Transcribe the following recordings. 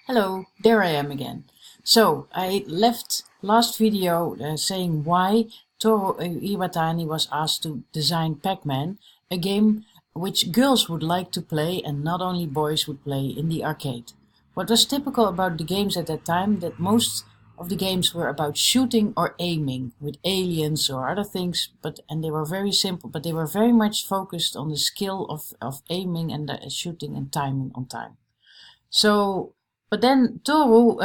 Hello, there I am again. So, I left last video saying why Toru Iwatani was asked to design Pac-Man, a game which girls would like to play and not only boys would play in the arcade. What was typical about the games at that time that most of the games were about shooting or aiming with aliens or other things, and they were very simple, but they were very much focused on the skill of aiming and shooting and timing on time. So, but then Toru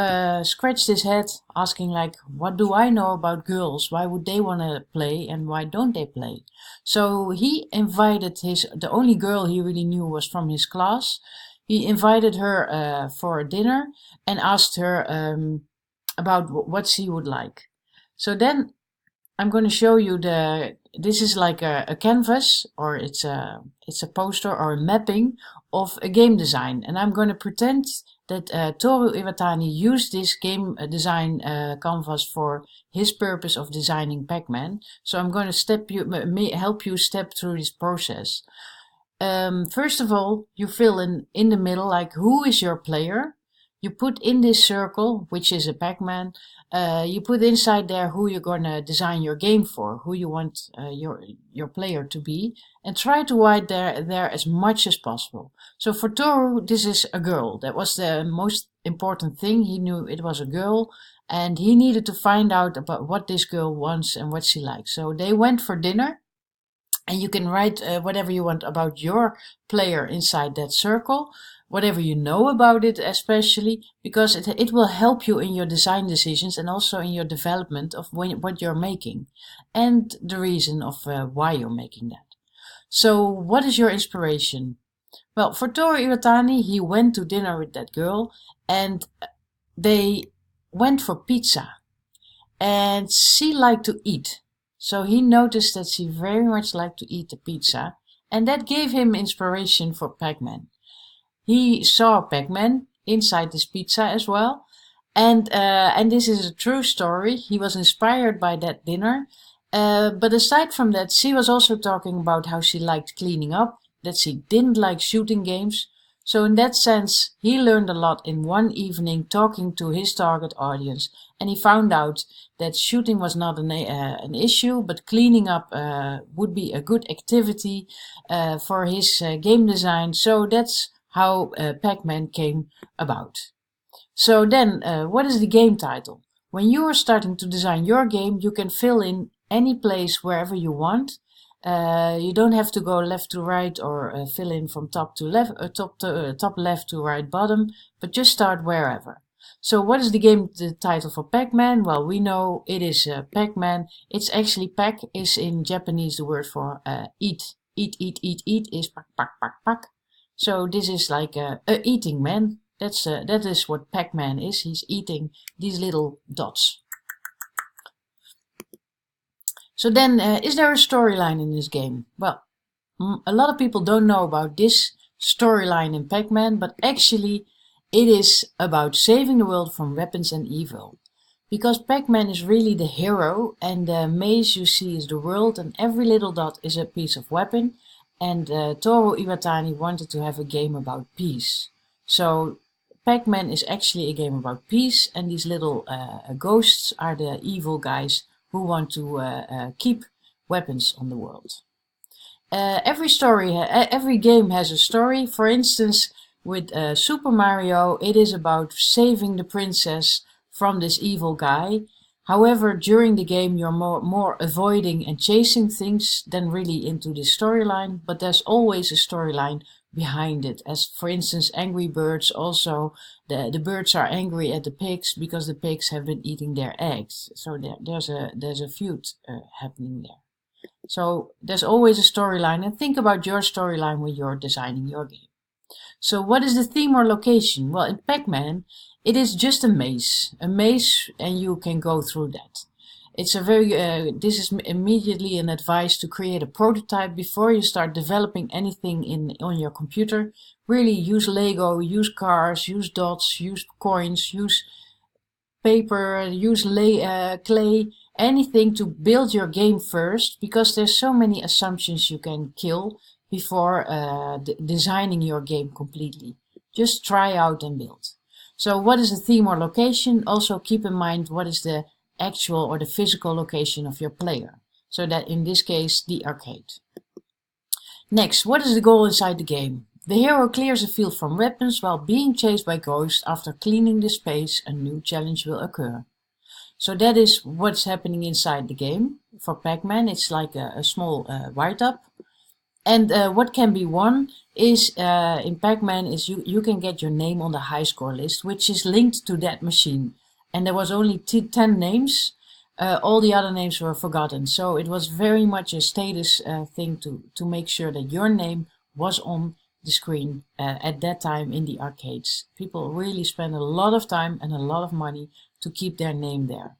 scratched his head, asking like, "What do I know about girls? Why would they want to play, and why don't they play?" So he invited the only girl he really knew was from his class. He invited her for a dinner and asked her about what she would like. So then I'm going to show you this is like a canvas, or it's a poster or a mapping of a game design, and I'm going to pretend that Toru Iwatani used this game design canvas for his purpose of designing Pac-Man. So I'm going to help you step through this process. First of all, you fill in the middle, like, who is your player? You put in this circle, which is a Pac-Man, you put inside there who you're gonna design your game for, who you want your player to be, and try to write there as much as possible. So for Toru, this is a girl. That was the most important thing. He knew it was a girl, and he needed to find out about what this girl wants and what she likes. So they went for dinner. And you can write whatever you want about your player inside that circle, whatever you know about it especially, because it will help you in your design decisions and also in your development of what you're making and the reason of why you're making that. So what is your inspiration? Well, for Toru Iwatani, he went to dinner with that girl and they went for pizza. And she liked to eat. So he noticed that she very much liked to eat the pizza, and that gave him inspiration for Pac-Man. He saw Pac-Man inside this pizza as well, and this is a true story. He was inspired by that dinner, but aside from that, she was also talking about how she liked cleaning up, that she didn't like shooting games. So in that sense, he learned a lot in one evening talking to his target audience, and he found out that shooting was not an issue, but cleaning up would be a good activity for his game design. So that's how Pac-Man came about. So then, what is the game title? When you are starting to design your game, you can fill in any place wherever you want. You don't have to go left to right or fill in from top to left, top left to right bottom, but just start wherever. So what is the title for Pac-Man? Well, we know it is Pac-Man. It's actually Pac is in Japanese the word for eat. Eat is pak. So this is like a eating man. That is what Pac-Man is. He's eating these little dots. So then, is there a storyline in this game? Well, a lot of people don't know about this storyline in Pac-Man, but actually it is about saving the world from weapons and evil. Because Pac-Man is really the hero, and the maze you see is the world, and every little dot is a piece of weapon, and Toru Iwatani wanted to have a game about peace. So Pac-Man is actually a game about peace, and these little ghosts are the evil guys who want to keep weapons on the world. Every game has a story. For instance, with Super Mario, it is about saving the princess from this evil guy. However, during the game, you're more avoiding and chasing things than really into the storyline, but there's always a storyline behind it. As for instance, Angry Birds also, the birds are angry at the pigs because the pigs have been eating their eggs. So there's a feud happening there. So there's always a storyline, and think about your storyline when you're designing your game. So what is the theme or location? Well, in Pac-Man, it is just a maze, and you can go through that. It's this is immediately an advice to create a prototype before you start developing anything on your computer. Really use Lego, use cars, use dots, use coins, use paper, use clay, anything to build your game first, because there's so many assumptions you can kill before designing your game completely. Just try out and build. So what is the theme or location? Also keep in mind what is the actual or the physical location of your player. So that in this case, the arcade. Next, what is the goal inside the game? The hero clears a field from weapons while being chased by ghosts. After cleaning the space, a new challenge will occur. So that is what's happening inside the game. For Pac-Man, it's like a small write-up. And what can be won is, in Pac-Man, is you can get your name on the high score list, which is linked to that machine. And there was only 10 names. All the other names were forgotten. So it was very much a status thing to make sure that your name was on the screen at that time in the arcades. People really spend a lot of time and a lot of money to keep their name there.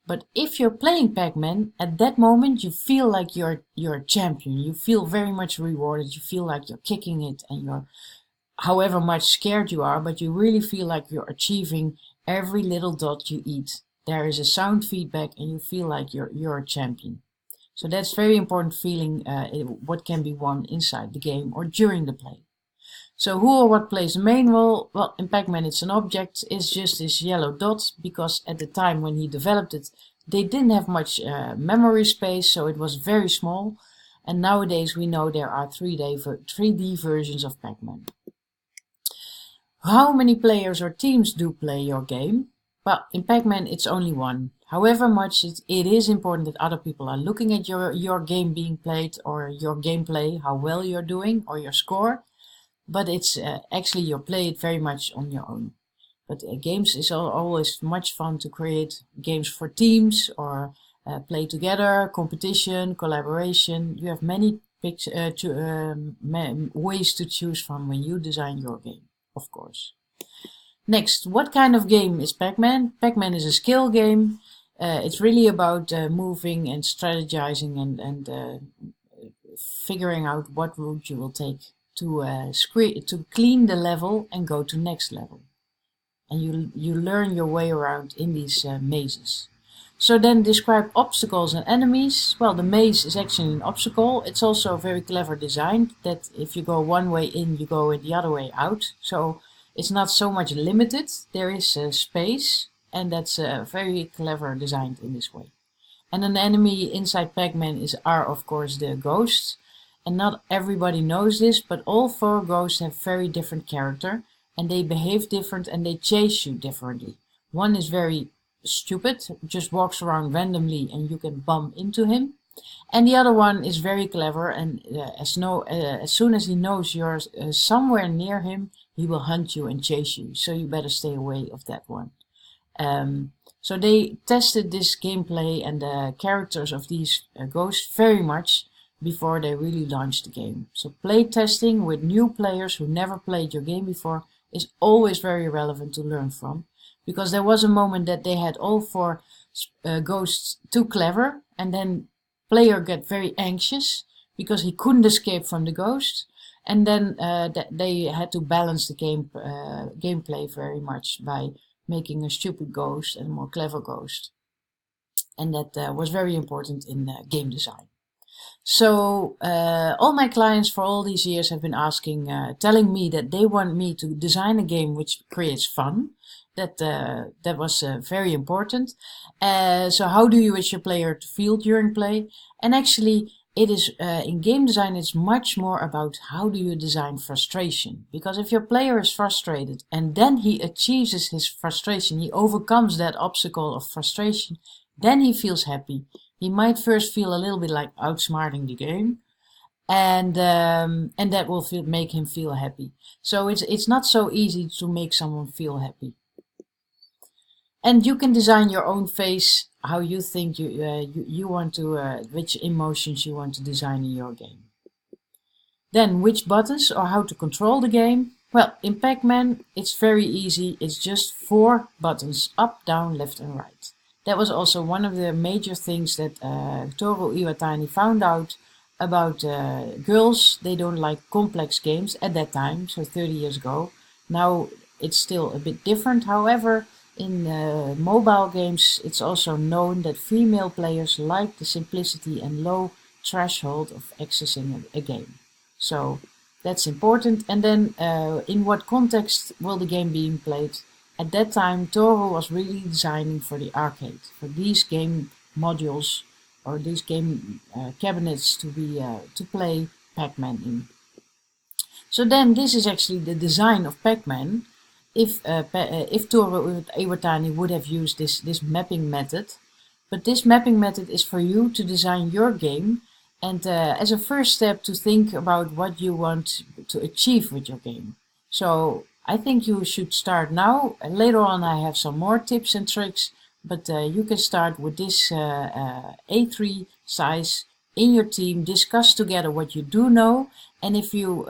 But if you're playing Pac-Man, at that moment you feel like you're a champion. You feel very much rewarded. You feel like you're kicking it, and you're however much scared you are, but you really feel like you're achieving every little dot you eat. There is a sound feedback and you feel like you're a champion. So that's very important feeling, what can be won inside the game or during the play. So who or what plays the main role? Well, in Pac-Man it's an object. It's just this yellow dot, because at the time when he developed it, they didn't have much memory space, so it was very small. And nowadays we know there are 3D versions of Pac-Man. How many players or teams do play your game? Well, in Pac-Man it's only one. However much it is important that other people are looking at your game being played, or your gameplay, how well you're doing, or your score. But it's actually you play it very much on your own. But games is always much fun to create games for teams, or play together, competition, collaboration. You have many ways to choose from when you design your game, of course. Next, what kind of game is Pac-Man? Pac-Man is a skill game. It's really about moving and strategizing and figuring out what route you will take to clean the level and go to next level. And you learn your way around in these mazes. So then describe obstacles and enemies. Well, the maze is actually an obstacle. It's also very clever designed that if you go one way in, you go the other way out. So it's not so much limited. There is space, and that's very clever designed in this way. And an enemy inside Pac-Man are of course the ghosts. And not everybody knows this, but all 4 ghosts have very different character, and they behave different and they chase you differently. One is very stupid, just walks around randomly and you can bump into him. And the other one is very clever, and as soon as he knows you're somewhere near him, he will hunt you and chase you. So you better stay away of that one. So they tested this gameplay and the characters of these ghosts very much before they really launched the game. So play testing with new players who never played your game before is always very relevant to learn from, because there was a moment that they had all 4 ghosts too clever, and then player got very anxious because he couldn't escape from the ghost, and then they had to balance the gameplay very much by making a stupid ghost and a more clever ghost, and that was very important in game design. So all my clients for all these years have been telling me that they want me to design a game which creates fun. That was very important. So how do you wish your player to feel during play? And actually it is in game design it's much more about how do you design frustration. Because if your player is frustrated and then he achieves his frustration, he overcomes that obstacle of frustration, then he feels happy. He might first feel a little bit like outsmarting the game, and that will make him feel happy. So it's not so easy to make someone feel happy. And you can design your own face, how you think you want to, which emotions you want to design in your game. Then which buttons or how to control the game. Well, in Pac-Man it's very easy. It's just 4 buttons: up, down, left and right. That was also one of the major things that Toru Iwatani found out about girls. They don't like complex games at that time, so 30 years ago. Now it's still a bit different. However, in mobile games it's also known that female players like the simplicity and low threshold of accessing a game. So that's important. And then in what context will the game be played? At that time, Toro was really designing for the arcade, for these game modules or these game cabinets to be to play Pac-Man in. So then this is actually the design of Pac-Man. If Toro Iwatani would have used this mapping method, but this mapping method is for you to design your game and as a first step to think about what you want to achieve with your game. So I think you should start now. Later on I have some more tips and tricks, but you can start with this A3 size in your team, discuss together what you do know, and if you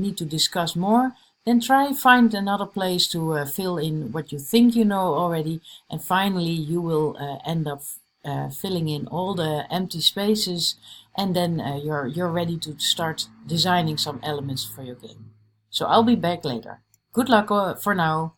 need to discuss more, then find another place to fill in what you think you know already, and finally you will end up filling in all the empty spaces, and then you're ready to start designing some elements for your game. So I'll be back later. Good luck for now.